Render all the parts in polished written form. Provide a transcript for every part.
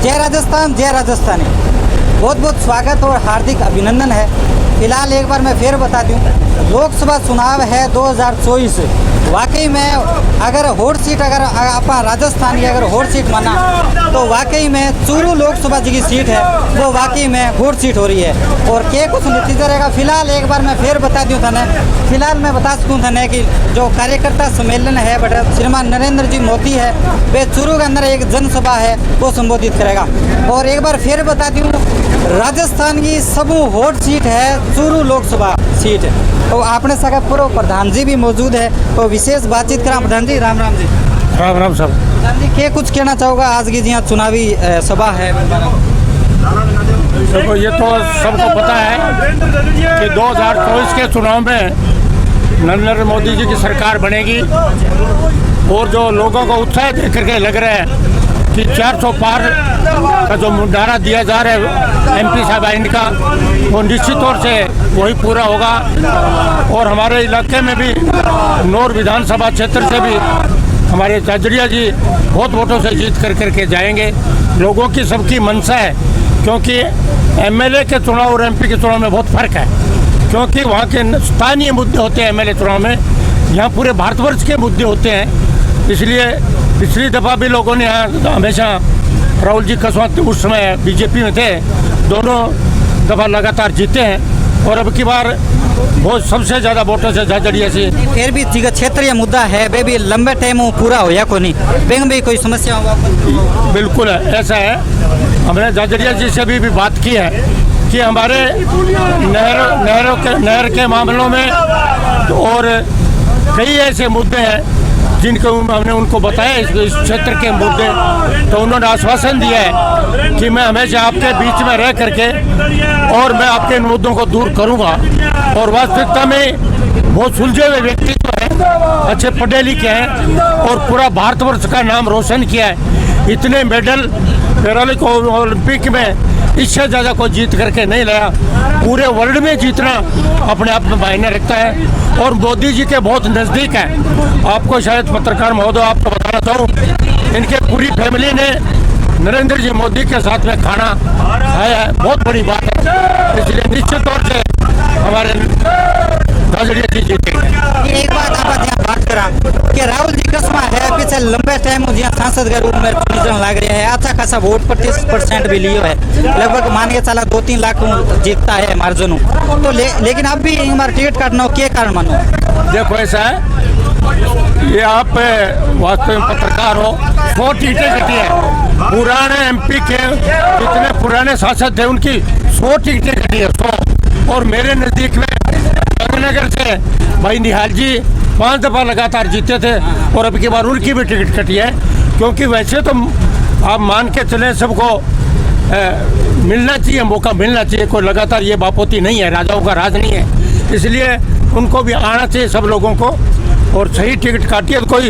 जय राजस्थान, जय राजस्थानी। बहुत बहुत स्वागत और हार्दिक अभिनंदन है। फिलहाल एक बार मैं फिर बता दूं, लोकसभा चुनाव है 2024। वाकई में अगर हॉट सीट अगर अपना राजस्थान की अगर हॉट सीट माना तो वाकई में चूरू लोकसभा जी की सीट है वो वाकई में हॉट सीट हो रही है। और क्या कुछ नतीजा रहेगा फिलहाल एक बार मैं फिर बता दूं थाने। फिलहाल मैं बता सकूँ थाने कि जो कार्यकर्ता सम्मेलन है बट श्रीमान नरेंद्र जी मोदी है वे चूरू के अंदर एक जनसभा है वो संबोधित करेगा। और एक बार फिर बता दूं, राजस्थान की सब हॉट सीट है चूरू लोकसभा सीट। तो आपने सका पूर्व प्रधान जी भी मौजूद है तो विशेष बातचीत करा। प्रधान जी राम राम जी। राम राम साहब। प्रधान जी क्या कुछ कहना चाहोगा आज की यहाँ चुनावी सभा है? देखो ये तो सबको पता है कि 2024 के चुनाव में नरेंद्र मोदी जी की सरकार बनेगी और जो लोगों को उत्साह देख करके लग रहा है कि 400 पार का जो मुंडारा दिया जा रहा है एमपी साहब इनका वो निश्चित तौर से वही पूरा होगा। और हमारे इलाके में भी नौर विधानसभा क्षेत्र से भी हमारे जाजड़िया जी बहुत वोटों से जीत कर करके जाएंगे। लोगों की सबकी मंशा है क्योंकि एमएलए के चुनाव और एमपी के चुनाव में बहुत फर्क है क्योंकि वहाँ के स्थानीय मुद्दे होते हैं एमएलए चुनाव में, यहाँ पूरे भारतवर्ष के मुद्दे होते हैं। इसलिए पिछली दफ़ा भी लोगों ने यहाँ हमेशा राहुल जी कसवात उस समय बीजेपी में थे, दोनों दफ़ा लगातार जीते हैं और अब की बार बहुत सबसे ज़्यादा वोटों से जाजड़िया से। फिर भी क्षेत्रीय मुद्दा है वे भी लंबे टाइम पूरा हो या को नहीं बैंक में कोई समस्या होगा? बिल्कुल ऐसा है। हमने जाजड़िया जी से भी बात की है कि हमारे नहर के मामलों में और कई ऐसे मुद्दे हैं जिनको हमने उनको बताया इस क्षेत्र के मुद्दे, तो उन्होंने आश्वासन दिया है कि मैं हमेशा आपके बीच में रह करके और मैं आपके मुद्दों को दूर करूंगा। और वास्तविकता में बहुत सुलझे हुए व्यक्तित्व हैं, अच्छे पढ़े लिखे हैं और पूरा भारतवर्ष का नाम रोशन किया है। इतने मेडल पैरालिक ओलंपिक में इससे ज़्यादा कोई जीत करके नहीं लाया। पूरे वर्ल्ड में जीतना अपने आप में मायने रखता है और मोदी जी के बहुत नज़दीक है। आपको शायद पत्रकार महोदय आपको बताना चाहूँ, इनके पूरी फैमिली ने नरेंद्र जी मोदी के साथ में खाना खाया है, बहुत बड़ी बात है। इसलिए निश्चित तौर से हमारे जाजड़िया जी जीतेंगे। एक बात आप यहाँ बात करा कि राहुल जी कसमा है पिछले लंबे टाइम यहाँ सांसद के रूप में चुनाव लग रहा है, अच्छा खासा वोट 25% भी लियो है, लगभग मान के चला 2-3 लाख जीतता है मार्जिन तो लेकिन अब भी एक बार टिकट काटना क्या कारण मानो? देखो ऐसा है, ये आप वास्तव में पत्रकार हो, 100 टिकटें कटी है। पुराने एमपी के जितने पुराने सांसद थे उनकी 100 टिकटें कटी है, 100। और मेरे नज़दीक में गंगानगर से भाई निहाल जी 5 दफ़ा लगातार जीते थे और अब की बार उनकी भी टिकट कटी है। क्योंकि वैसे तो आप मान के चलें सबको मिलना चाहिए, मौका मिलना चाहिए, कोई लगातार ये बापोती नहीं है, राजाओं का राज नहीं है। इसलिए उनको भी आना चाहिए सब लोगों को और सही टिकट काटिए। तो कोई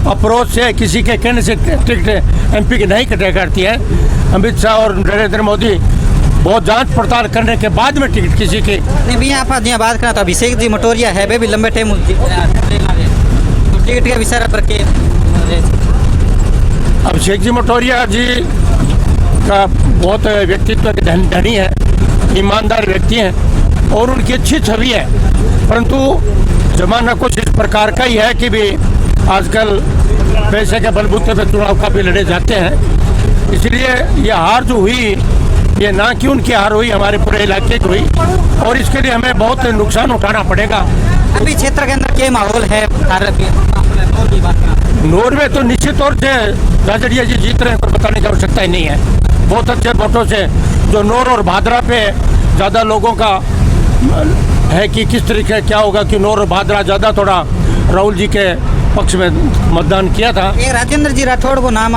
अप्रोच से किसी के कहने से टिकट एमपी की नहीं कटा करती है। अमित शाह और नरेंद्र मोदी बहुत जांच पड़ताल करने के बाद में टिकट किसी की नहीं भी आप बात करा तो अभिषेक जी मटोरिया है वे भी लंबे टाइम टिकट के विचार पर के अभिषेक जी मटोरिया जी का बहुत व्यक्तित्व के धनी है, ईमानदार व्यक्ति हैं और उनकी अच्छी छवि है। परंतु जमाना कुछ इस प्रकार का ही है कि भी आजकल पैसे के बलबूते पे चुनाव काफ़ी लड़े जाते हैं। इसलिए ये हार जो हुई ये ना कि उनकी हार हुई, हमारे पूरे इलाके की हुई और इसके लिए हमें बहुत नुकसान उठाना पड़ेगा। अभी क्षेत्र के अंदर क्या माहौल है? नौर में तो निश्चित तौर से जाजड़िया जी जीत रहे हैं, कोई बताने की आवश्यकता ही नहीं है। बहुत अच्छे वोटों से जो नौर और भादरा पे ज़्यादा लोगों का है कि किस तरीके क्या होगा कि नौर और भादरा ज़्यादा थोड़ा राहुल जी के पक्ष में मतदान किया था। ये राजेंद्र जी राठौड़ को नाम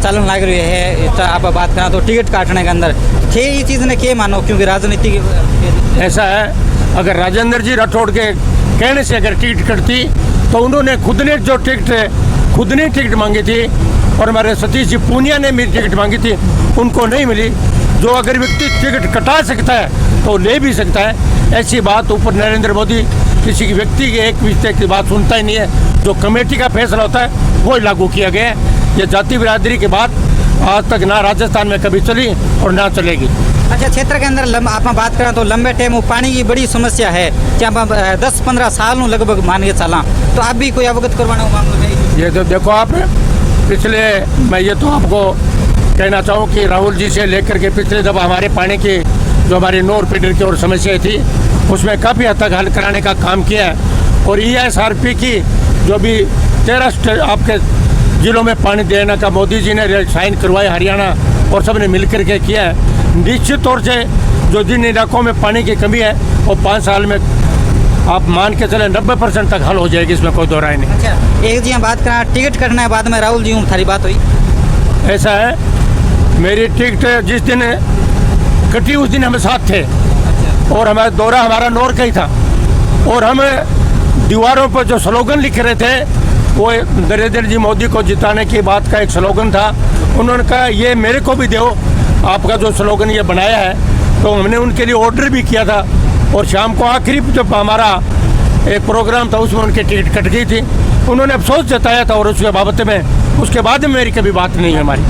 चलन लग रही है, तो आप बात करा तो टिकट काटने के अंदर ये चीज़ ने क्या मानो? क्योंकि राजनीति ऐसा है, अगर राजेंद्र जी राठौड़ के कहने से अगर टिकट कटती तो उन्होंने खुद ने टिकट मांगी थी और हमारे सतीश जी पूनिया ने मेरी टिकट मांगी थी, उनको नहीं मिली। जो अगर व्यक्ति टिकट कटा सकता है तो ले भी सकता है। ऐसी बात ऊपर नरेंद्र मोदी किसी की व्यक्ति के एक विषय की बात सुनता ही नहीं है। जो कमेटी का फैसला होता है वो लागू किया गया है। ये जाति बिरादरी की बात आज तक ना राजस्थान में कभी चली और ना चलेगी। अच्छा, क्षेत्र के अंदर आप बात करें तो लंबे टाइम पानी की बड़ी समस्या है, जहाँ 10-15 साल लगभग मान के चला, तो आप भी कोई अवगत करवाना मामला है? ये तो देखो आप, पिछले मैं ये तो आपको कहना चाहूँ कि राहुल जी से लेकर के पिछले जब हमारे पानी की जो हमारी नोर फीडर की और समस्या थी, उसमें काफ़ी हद तक हल कराने का काम किया है। और ESRP की जो भी 13 आपके जिलों में पानी देने का मोदी जी ने साइन करवाया, हरियाणा और सब ने मिलकर के किया है। निश्चित तौर से जो जिन इलाकों में पानी की कमी है वो 5 साल में आप मान के चले 90% तक हल हो जाएगी, इसमें कोई दो राय नहीं। अच्छा, एक जी बात करें टिकट कटने के बाद में राहुल जी थारी बात हुई? ऐसा है, मेरी टिकट जिस दिन कटी उस दिन हम साथ थे और हमारा दौरा हमारा नौर का ही था, और हम दीवारों पर जो स्लोगन लिख रहे थे वो नरेंद्र जी मोदी को जिताने की बात का एक स्लोगन था। उन्होंने कहा ये मेरे को भी दो, आपका जो स्लोगन ये बनाया है। तो हमने उनके लिए ऑर्डर भी किया था, और शाम को आखिरी जब हमारा एक प्रोग्राम था उसमें उनकी टिकट कट गई थी। उन्होंने अफसोस जताया था और उसके बाबत में उसके बाद में मेरी कभी बात नहीं है हमारी।